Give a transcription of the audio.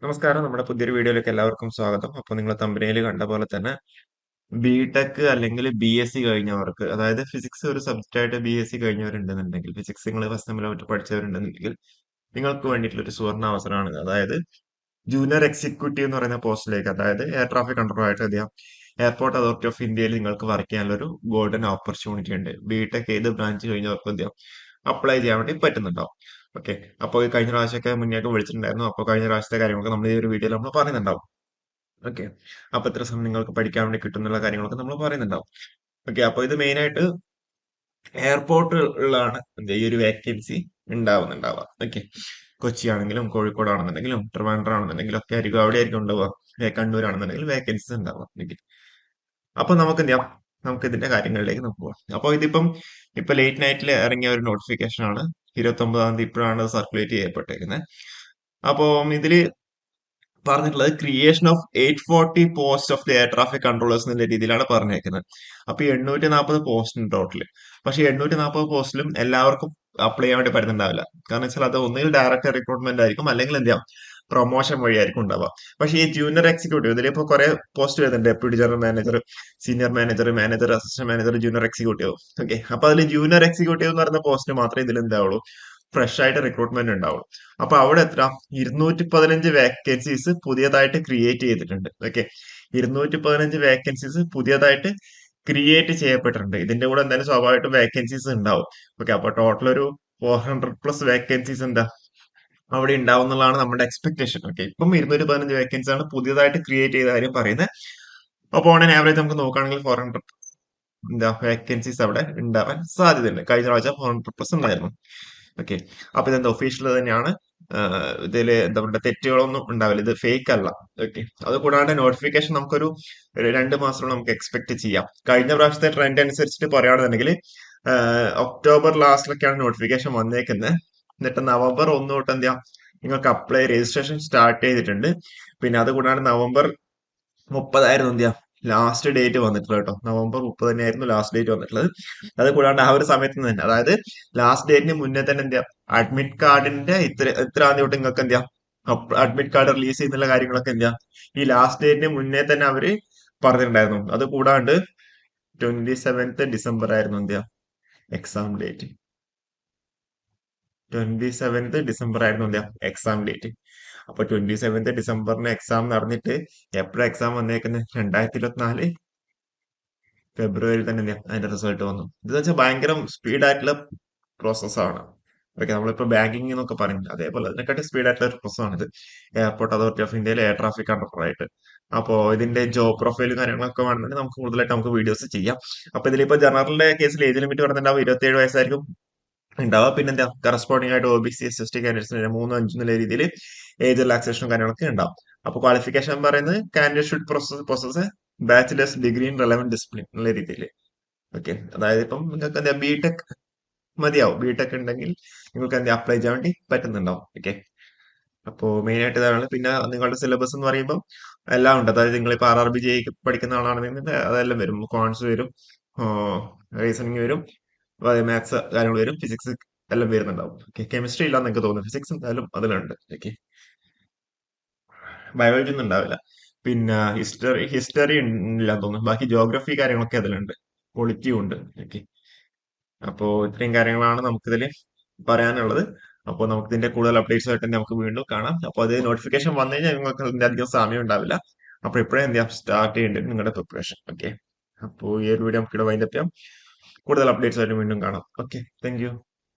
നമസ്കാരം. നമ്മുടെ പുതിയൊരു വീഡിയോയിലേക്ക് എല്ലാവർക്കും സ്വാഗതം. അപ്പോൾ നിങ്ങൾ തമ്പനയിൽ കണ്ട പോലെ തന്നെ ബിടെക് അല്ലെങ്കിൽ BSc കഴിഞ്ഞവർക്ക്, അതായത് ഫിസിക്സ് ഒരു സബ്ജക്റ്റ് ആയിട്ട് BSc കഴിഞ്ഞവരുണ്ടെന്നുണ്ടെങ്കിൽ, ഫിസിക്സ് നിങ്ങൾ ഫസ്റ്റ് സെമ്മിലോട്ട് പഠിച്ചവരുണ്ടെന്നുണ്ടെങ്കിൽ നിങ്ങൾക്ക് വേണ്ടിയിട്ടുള്ള ഒരു സുവർണ അവസരമാണ്. അതായത് ജൂനിയർ എക്സിക്യൂട്ടീവ് എന്ന് പറയുന്ന പോസ്റ്റിലേക്ക്, അതായത് എയർ ട്രാഫിക് കൺട്രോളർ ആയിട്ട് അദ്ദേഹം എയർപോർട്ട് അതോറിറ്റി ഓഫ് ഇന്ത്യയിൽ നിങ്ങൾക്ക് വർക്ക് ചെയ്യാനുള്ള ഒരു ഗോൾഡൻ ഓപ്പർച്യൂണിറ്റി ഉണ്ട്. ബിടെക് ഏത് ബ്രാഞ്ച് കഴിഞ്ഞവർക്ക് അദ്ദേഹം അപ്ലൈ ചെയ്യാൻ വേണ്ടി പറ്റുന്നുണ്ടാവും. ഓക്കെ. അപ്പോൾ ഈ കഴിഞ്ഞ പ്രാവശ്യമൊക്കെ മുന്നേക്ക് വിളിച്ചിട്ടുണ്ടായിരുന്നു. അപ്പോൾ കഴിഞ്ഞ പ്രാവശ്യത്തെ കാര്യങ്ങളൊക്കെ നമ്മൾ ഈ ഒരു വീഡിയോയിൽ നമ്മൾ പറയുന്നുണ്ടാവും. ഓക്കെ. അപ്പൊ ഇത്ര സമയം നിങ്ങൾക്ക് പഠിക്കാൻ വേണ്ടി കിട്ടുന്നുള്ള കാര്യങ്ങളൊക്കെ നമ്മൾ പറയുന്നുണ്ടാവും. ഓക്കെ. അപ്പോൾ ഇത് മെയിൻ ആയിട്ട് എയർപോർട്ടുകളിലാണ് ഈ ഒരു വേക്കൻസി ഉണ്ടാവുന്നുണ്ടാവുക. ഓക്കെ. കൊച്ചി ആണെങ്കിലും കോഴിക്കോടാണെന്നുണ്ടെങ്കിലും ട്രിവാൻഡ്രം ആണെന്നുണ്ടെങ്കിലും ഒക്കെ ആയിരിക്കും, അവിടെ ആയിരിക്കും ഉണ്ടാവുക. കണ്ണൂരാണെന്നുണ്ടെങ്കിൽ വേക്കൻസീസ് ഉണ്ടാവുക. ഓക്കെ. അപ്പൊ നമുക്ക് എന്ത് ചെയ്യാം, നമുക്ക് ഇതിന്റെ കാര്യങ്ങളിലേക്ക് നമുക്ക് പോകാം. അപ്പൊ ഇപ്പൊ ലേറ്റ് നൈറ്റിൽ ഇറങ്ങിയ ഒരു നോട്ടിഫിക്കേഷൻ ആണ്. 29-ാം തീയതി ഇപ്പോഴാണ് സർക്കുലേറ്റ് ചെയ്യപ്പെട്ടേക്കുന്നത്. അപ്പൊ ഇതില് പറഞ്ഞിട്ടുള്ളത് creation of 840 post of the air traffic controllers എന്നുള്ള രീതിയിലാണ് പറഞ്ഞേക്കുന്നത്. അപ്പൊ 840 പോസ്റ്റ് ഉണ്ട് ടോട്ടല്. പക്ഷെ 840 പോസ്റ്റിലും എല്ലാവർക്കും അപ്ലൈ ചെയ്യാൻ വേണ്ടി പറ്റുന്നുണ്ടാവില്ല. കാരണം വെച്ചാൽ അത് ഒന്നുകിൽ ഡയറക്റ്റ് റിക്രൂട്ട്മെന്റ് ആയിരിക്കും, അല്ലെങ്കിൽ എന്ത് ചെയ്യാം, പ്രൊമോഷൻ വഴിയായിരിക്കും ഉണ്ടാവുക. പക്ഷെ ഈ ജൂനിയർ എക്സിക്യൂട്ടീവ് ഇതിലിപ്പോ കുറെ പോസ്റ്റ് വരുന്നുണ്ട്. Deputy general manager, senior manager, manager, assistant manager, junior executive. Okay. അപ്പൊ അതിൽ ജൂനിയർ എക്സിക്യൂട്ടീവ് എന്ന് പറയുന്ന പോസ്റ്റ് മാത്രമേ ഇതിൽ എന്താവുള്ളൂ, ഫ്രഷ് ആയിട്ട് റിക്രൂട്ട്മെന്റ് ഉണ്ടാവുള്ളൂ. അപ്പൊ അവിടെ എത്ര, 215 വേക്കൻസീസ് പുതിയതായിട്ട് ക്രിയേറ്റ് ചെയ്തിട്ടുണ്ട്. ഓക്കെ. 215 വേക്കൻസീസ് പുതിയതായിട്ട് ക്രിയേറ്റ് ചെയ്യപ്പെട്ടിട്ടുണ്ട്. ഇതിന്റെ കൂടെ എന്തായാലും സ്വാഭാവികമായിട്ടും വേക്കൻസീസ് ഉണ്ടാവും. ഓക്കെ. അപ്പൊ ടോട്ടൽ ഒരു 400+ വേക്കൻസീസ് എന്താ അവിടെ ഉണ്ടാവും എന്നുള്ളതാണ് നമ്മുടെ എക്സ്പെക്ടേഷൻ. ഓക്കെ. ഇപ്പം 215 വേക്കൻസി ആണ് പുതിയതായിട്ട് ക്രിയേറ്റ് ചെയ്ത കാര്യം പറയുന്നത്. അപ്പോൾ ഓൺ ആൻ ആവറേജ് നമുക്ക് നോക്കുകയാണെങ്കിൽ 400 വേക്കൻസീസ് അവിടെ ഉണ്ടാവാൻ സാധ്യതയുണ്ട്. കഴിഞ്ഞ പ്രാവശ്യം 400+ ഉണ്ടായിരുന്നു. ഓക്കെ. അപ്പൊ ഇതെന്താ ഒഫീഷ്യൽ തന്നെയാണ്. ഇതില് എന്താ പറയുക, തെറ്റുകളൊന്നും ഉണ്ടാവില്ല. ഇത് ഫേക്ക് അല്ല. ഓക്കെ. അത് കൂടാണ്ട് നോട്ടിഫിക്കേഷൻ ഒരു 2 മാസത്തോളം നമുക്ക് എക്സ്പെക്ട് ചെയ്യാം. കഴിഞ്ഞ പ്രാവശ്യത്തെ ട്രെൻഡ് അനുസരിച്ചിട്ട് പറയുകയാണെന്നുണ്ടെങ്കിൽ ഒക്ടോബർ ലാസ്റ്റിലൊക്കെയാണ് നോട്ടിഫിക്കേഷൻ വന്നേക്കുന്നത്. എന്നിട്ട് നവംബർ 1 തൊട്ട് എന്താ, നിങ്ങൾക്ക് അപ്ലൈ രജിസ്ട്രേഷൻ സ്റ്റാർട്ട് ചെയ്തിട്ടുണ്ട്. പിന്നെ അത് കൂടാണ്ട് നവംബർ 30 എന്ത് ചെയ്യാം, ലാസ്റ്റ് ഡേറ്റ് വന്നിട്ടുള്ളത് കേട്ടോ. നവംബർ 30 തന്നെയായിരുന്നു ലാസ്റ്റ് ഡേറ്റ് വന്നിട്ടുള്ളത്. അത് കൂടാണ്ട് ആ ഒരു സമയത്ത് തന്നെ, അതായത് ലാസ്റ്റ് ഡേറ്റിന് മുന്നേ തന്നെ എന്ത് ചെയ്യാം, അഡ്മിറ്റ് കാർഡിന്റെ ഇത്രാം തീയതി തൊട്ട് നിങ്ങൾക്ക് എന്ത് ചെയ്യാം, അഡ്മിറ്റ് കാർഡ് റിലീസ് ചെയ്യുന്നുള്ള കാര്യങ്ങളൊക്കെ എന്ത് ചെയ്യാം, ഈ ലാസ്റ്റ് ഡേറ്റിന് മുന്നേ തന്നെ അവര് പറഞ്ഞിട്ടുണ്ടായിരുന്നു. അത് കൂടാണ്ട് 27th December ആയിരുന്നു എന്ത് ചെയ്യാം, എക്സാം ഡേറ്റ്. 27th December ആയിരുന്നു എന്ത് ചെയ്യാം, എക്സാം ഡേറ്റ്. അപ്പൊ 27th December എക്സാം നടന്നിട്ട് എപ്പോഴാണ് എക്സാം വന്നേക്കുന്നത്, 2024 ഫെബ്രുവരി തന്നെ എന്ത് ചെയ്യാം, അതിന്റെ റിസൾട്ട് വന്നു. ഇതെന്ന് വെച്ചാൽ ഭയങ്കര സ്പീഡ് ആയിട്ടുള്ള പ്രോസസ്സാണ്. ഓക്കെ. നമ്മളിപ്പോ ബാങ്കിങ് എന്നൊക്കെ പറയുന്നത് അതേപോലെ അതിനെക്കാട്ടി സ്പീഡ് ആയിട്ടുള്ള ഒരു പ്രോസസ്സാണ് ഇത്. എയർപോർട്ട് അതോറിറ്റി ഓഫ് ഇന്ത്യയിലെ എയർ ട്രാഫിക് കൺട്രോളർ ആയിട്ട്. അപ്പോ ഇതിന്റെ ജോബ് പ്രൊഫൈലും കാര്യങ്ങളൊക്കെ വേണമെന്നുണ്ടെങ്കിൽ നമുക്ക് കൂടുതലായിട്ട് നമുക്ക് വീഡിയോസ് ചെയ്യാം. അപ്പൊ ഇതിലിപ്പോ ജനറലിന്റെ കേസിൽ ഏജ് ലിമിറ്റ് പറഞ്ഞിട്ടുണ്ടാവും, 27 വയസ്സായിരിക്കും ഉണ്ടാവുക. പിന്നെ എന്താ, കറസ്പോണ്ടിങ് ആയിട്ട് OBC SC കാൻഡിഡേറ്റ്സിന് 3, 5 എന്നുള്ള രീതിയിൽ ഏജ് റിലാക്സേഷനും കാര്യങ്ങളൊക്കെ ഉണ്ടാവും. അപ്പൊ ക്വാളിഫിക്കേഷൻ പറയുന്നത് candidate should possess bachelor's degree in relevant discipline എന്നുള്ള രീതിയിൽ. ഓക്കെ. അതായത് ഇപ്പം നിങ്ങൾക്ക് എന്താ ബിടെക് മതിയാവും. ബിടെക് ഉണ്ടെങ്കിൽ നിങ്ങൾക്ക് എന്താ അപ്ലൈ ചെയ്യാൻ വേണ്ടി പറ്റുന്നുണ്ടാവും. ഓക്കെ. അപ്പോ മെയിൻ ആയിട്ട് ഇതാണ്. പിന്നെ നിങ്ങളുടെ സിലബസ് എന്ന് പറയുമ്പോൾ എല്ലാം ഉണ്ട്. അതായത് നിങ്ങളിപ്പോ RRB JE പഠിക്കുന്ന ആളാണെന്നുണ്ടെങ്കിൽ അതെല്ലാം വരും. കോൺസ് വരും, റീസണിങ് വരും, മാത്സ് കാര്യങ്ങൾ വരും, ഫിസിക്സ് എല്ലാം വരുന്നുണ്ടാവും. ഓക്കെ. കെമിസ്ട്രി ഇല്ലാന്ന് എനിക്ക് തോന്നുന്നു, ഫിസിക്സ് എന്തായാലും അതിലുണ്ട്. ഓക്കെ. ബയോളജി ഒന്നും ഉണ്ടാവില്ല. പിന്നെ ഹിസ്റ്ററി ഇല്ലാന്ന് തോന്നുന്നു. ബാക്കി ജോഗ്രഫി കാര്യങ്ങളൊക്കെ അതിലുണ്ട്. പൊളിറ്റിയും ഉണ്ട്. ഓക്കെ. അപ്പോ ഇത്രയും കാര്യങ്ങളാണ് നമുക്കിതിൽ പറയാനുള്ളത്. അപ്പോൾ നമുക്ക് ഇതിന്റെ കൂടുതൽ അപ്ഡേറ്റ്സ് ആയിട്ട് നമുക്ക് വീണ്ടും കാണാം. അപ്പോൾ അത് നോട്ടിഫിക്കേഷൻ വന്നു കഴിഞ്ഞാൽ നിങ്ങൾക്ക് അതിന്റെ അധികം സമയം ഉണ്ടാവില്ല. അപ്പോൾ ഇപ്പോഴേ എന്ത് ചെയ്യാം, സ്റ്റാർട്ട് ചെയ്യേണ്ടത് നിങ്ങളുടെ പ്രിപ്പറേഷൻ. ഓക്കെ. അപ്പോൾ ഈ ഒരു വീഡിയോ നമുക്ക് ഇവിടെ വൈൻഡപ്പ് ചെയ്യാം. കൂടുതൽ അപ്ഡേറ്റ്സ് ആയിട്ട് വീണ്ടും കാണാം. ഓക്കെ. Thank you.